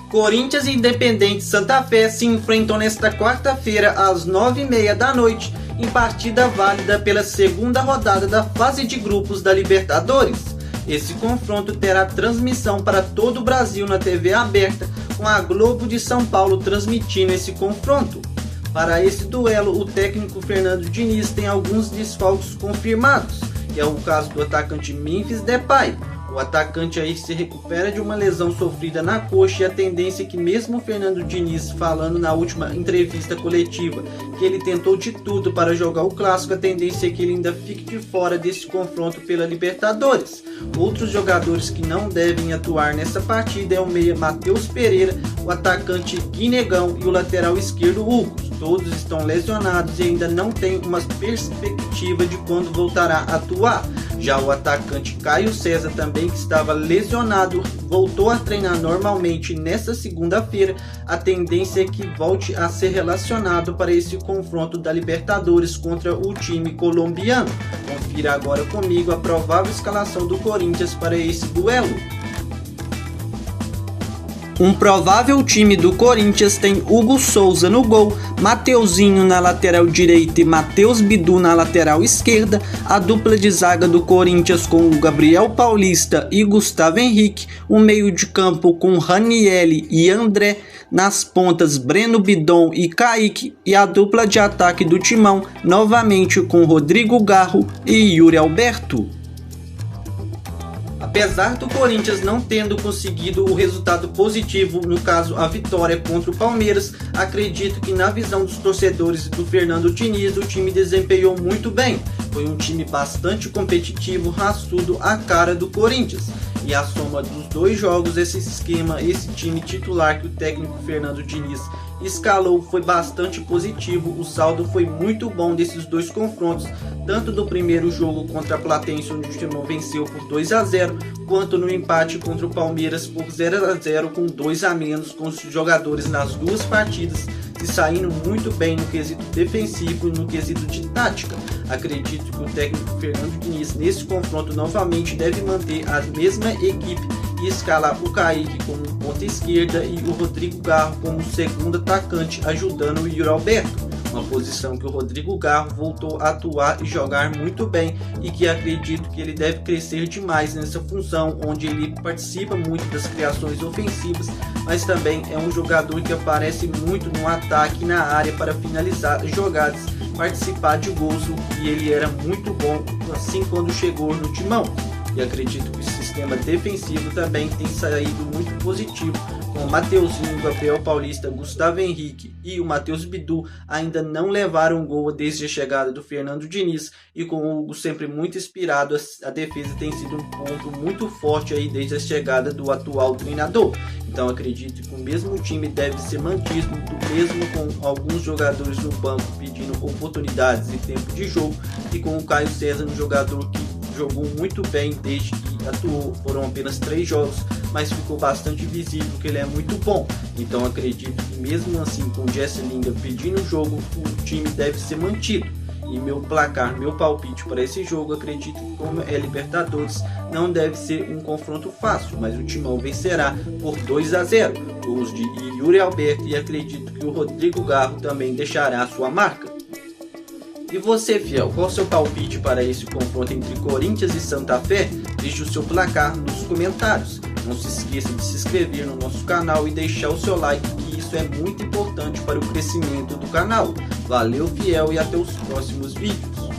Corinthians e Independente Santa Fé se enfrentam nesta quarta-feira às 9h30 da noite em partida válida pela segunda rodada da fase de grupos da Libertadores. Esse confronto terá transmissão para todo o Brasil na TV aberta, com a Globo de São Paulo transmitindo esse confronto. Para esse duelo, o técnico Fernando Diniz tem alguns desfalques confirmados, que é o caso do atacante Memphis Depay. O atacante aí se recupera de uma lesão sofrida na coxa, e a tendência é que, mesmo o Fernando Diniz falando na última entrevista coletiva que ele tentou de tudo para jogar o clássico, a tendência é que ele ainda fique de fora desse confronto pela Libertadores. Outros jogadores que não devem atuar nessa partida é o meia Matheus Pereira, o atacante Guinegão e o lateral esquerdo Hugo. Todos estão lesionados e ainda não tem uma perspectiva de quando voltará a atuar. Já o atacante Caio César, também que estava lesionado, voltou a treinar normalmente nesta segunda-feira. A tendência é que volte a ser relacionado para esse confronto da Libertadores contra o time colombiano. Confira agora comigo a provável escalação do Corinthians para esse duelo. Um provável time do Corinthians tem Hugo Souza no gol, Mateuzinho na lateral direita e Matheus Bidu na lateral esquerda, a dupla de zaga do Corinthians com o Gabriel Paulista e Gustavo Henrique, o meio de campo com Ranielli e André, nas pontas Breno Bidon e Kaique, e a dupla de ataque do Timão novamente com Rodrigo Garro e Yuri Alberto. Apesar do Corinthians não tendo conseguido o resultado positivo, no caso a vitória contra o Palmeiras, acredito que, na visão dos torcedores do Fernando Diniz, o time desempenhou muito bem. Foi um time bastante competitivo, raçudo, a cara do Corinthians. E a soma dos dois jogos, esse esquema, esse time titular que o técnico Fernando Diniz escalou foi bastante positivo. O saldo foi muito bom desses dois confrontos, tanto do primeiro jogo contra a Platense, onde o Timão venceu por 2-0, quanto no empate contra o Palmeiras por 0-0, com 2 a menos, com os jogadores nas duas partidas se saindo muito bem no quesito defensivo e no quesito de tática. Acredito que o técnico Fernando Diniz nesse confronto novamente deve manter a mesma equipe e escalar o Kaique como ponta esquerda e o Rodrigo Garro como segundo atacante, ajudando o Yuri Alberto. Uma posição que o Rodrigo Garro voltou a atuar e jogar muito bem, e que acredito que ele deve crescer demais nessa função, onde ele participa muito das criações ofensivas, mas também é um jogador que aparece muito no ataque, na área, para finalizar jogadas, participar de gols, e ele era muito bom assim quando chegou no Timão. E acredito que o sistema defensivo também tem saído muito positivo, com o Mateuzinho, Gabriel Paulista, Gustavo Henrique e o Matheus Bidu ainda não levaram gol desde a chegada do Fernando Diniz, e com o Hugo sempre muito inspirado, a defesa tem sido um ponto muito forte aí desde a chegada do atual treinador. Então acredito que o mesmo time deve ser mantido, mesmo com alguns jogadores no banco pedindo oportunidades e tempo de jogo, e com o Caio César, um jogador que jogou muito bem desde que atuou. Foram apenas 3 jogos, mas ficou bastante visível que ele é muito bom. Então acredito que, mesmo assim, com o Jesse Lingard pedindo o jogo, o time deve ser mantido. E meu placar, meu palpite para esse jogo, acredito que, como é Libertadores, não deve ser um confronto fácil, mas o Timão vencerá por 2-0. Gols de Yuri Alberto, e acredito que o Rodrigo Garro também deixará a sua marca. E você, fiel, qual o seu palpite para esse confronto entre Corinthians e Santa Fé? Deixe o seu placar nos comentários. Não se esqueça de se inscrever no nosso canal e deixar o seu like, que isso é muito importante para o crescimento do canal. Valeu, fiel, e até os próximos vídeos.